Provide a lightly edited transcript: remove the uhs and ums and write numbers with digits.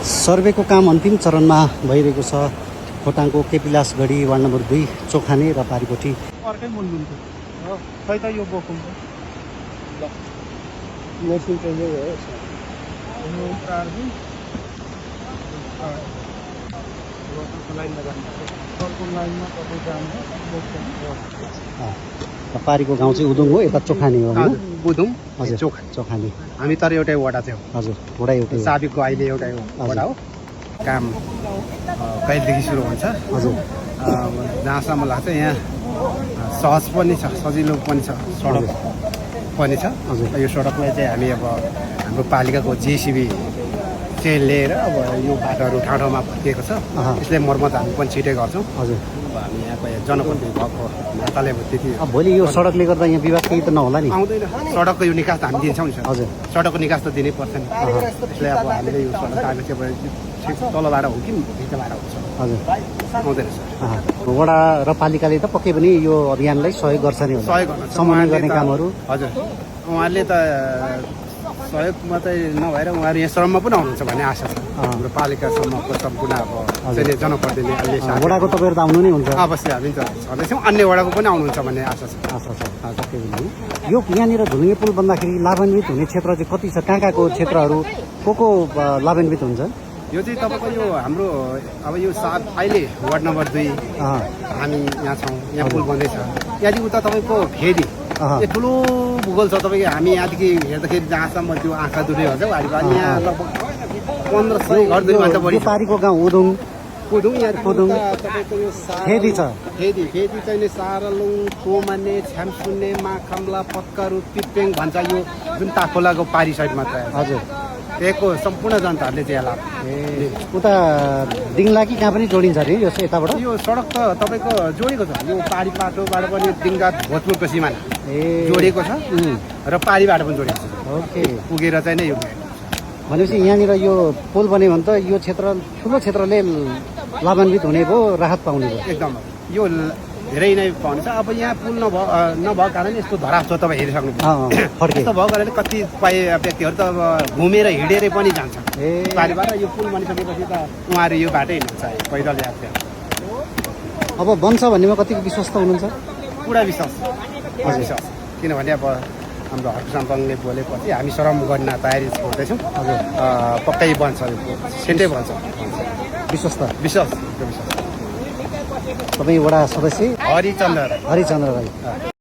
सर्वेको काम अन्तिम चरणमा भइरहेको छ। खोटाङको केपिलास गढी वार्ड नम्बर 2 चोखाने र पारीकोठी। अर्कै मूल हुन्थ्यो खै त यो बोकुम मौसम चाहिँ यो यो प्रारम्भिक लाइनमा जान्छ अर्को लाइनमा तपाईँ जान्छ पारीको गाउँ चाहिँ उदुङ हो, यता चोखाने हो हैन? बुधुङ हजुर चोखाने। हामी तर एउटै वडा थियो। हजुर वडा एउटै हो। साबिकको अहिले एउटै वडा हो। काम कहिलेदेखि सुरु हुन्छ? हजुर जहाँसम्म लाग्छ यहाँ सहज पनि छ, सजिलो पनि छ, सडक पनि छ। हजुर यो सडकलाई चाहिँ हामी अब हाम्रो पालिकाको जेसिबी चाहिँ लिएर अब यो बाटोहरू ठाउँ ठाउँमा भत्किएको छ, यसले मर्मत हामी पनि छिटै गर्छौँ। हजुर अब हामी यहाँको जनप्रतिनिधि भएको नाताले त्यति भोलि यो सडकले गर्दा यहाँ विवाद केही त नहोला नि? आउँदैन। सडकको यो निकास त हामी दिन्छौँ नि सर। हजुर सडकको निकास त दिनै पर्छ नि। यसले अब हामीले यो सडक कागज अब तलबाट हो कि भित्रबाट हुन्छ हजुर आउँदैन सर। वडा र पालिकाले त पक्कै पनि यो अभियानलाई सहयोग गर्छ नि होला, सहयोग गर्न समन्वय गर्ने कामहरू। हजुर उहाँहरूले त सहयोग मात्रै नभएर उहाँहरू यहाँ श्रममा पनि आउनुहुन्छ भन्ने आशा छ। हाम्रो पालिकासम्मको सम्पूर्ण अब जनप्रतिनिधि अहिले वडाको तपाईँहरू त आउनु नै हुन्छ? अवश्य हामी त छँदैछौँ, अन्य वडाको पनि आउनुहुन्छ भन्ने आशा छ। आशा छ पक्कै पनि। यो यहाँनिर झुलुङ्गे पुल बन्दाखेरि लाभान्वित हुने क्षेत्र चाहिँ कति छ? कहाँ कहाँको क्षेत्रहरू को लाभान्वित हुन्छ? यो चाहिँ तपाईँको यो हाम्रो अब यो अहिले वार्ड नम्बर 2 हामी यहाँ छौँ, यहाँ पुल बन्दैछ। यहाँदेखि उता तपाईँको फेरि यो ठुलो भूगोल छ तपाईँको। हामी यहाँदेखि हेर्दाखेरि जहाँसम्म त्यो आँखा दुर्दै हुन्छ वारिपारि यहाँ लगभग 1500 घर दुईभन्दा बढी। पारीको गाउँ उदुङ यहाँ उदुङ तपाईँको यो फेदी छ। फेदी चाहिँ सारलुङ, टोमाने, छ्यामसुन्ने, माखम्ला, पत्करु, पिप्पेङ भन्छ यो जुन ताखोलाको पारी साइड मात्र। हजुर त्यहाँको सम्पूर्ण जनताहरूले चाहिँ लाभ। उता दिङला कि कहाँ पनि जोडिन्छ अरे यो यताबाट? यो सडक त तपाईँको जोडेको छ, यो पारी बाटोबाट पनि दिङ्गा भोजपुरको सिमाना जोडिएको छ र पारीबाट पनि जोडिएको छ। ओके पुगेर चाहिँ नै यो भनेपछि यहाँनिर यो पुल बन्यो भने त यो क्षेत्र ठुलो क्षेत्रले लाभान्वित हुने भयो, राहत पाउने भयो एकदम। यो धेरै नै पाउँछ। अब यहाँ पुल नभएको कारणले यस्तो धराप छ, तपाईँ हेरिसक्नुभयो। यस्तो भएको कारणले कतिपय व्यक्तिहरू त अब घुमेर हिँडेर पनि जान्छ पारीबाट। यो पुल बनिसकेपछि त उहाँहरू यो बाटै हिँड्नुहुन्छ पैदल यात्रा। अब बन्छ भन्नेमा कतिको विश्वस्त हुनुहुन्छ? पुरा विश्वास विश्वास, किनभने अब हाम्रो हर्कसाम्पाङले बोलेपछि हामी श्रम गर्न तयारी छँदैछौँ। पक्कै बन्छ, यो सेन्टै बन्छ। विश्वस्त विश्वास। तपाईँ वडा सदस्य हरिचन्द्र राई।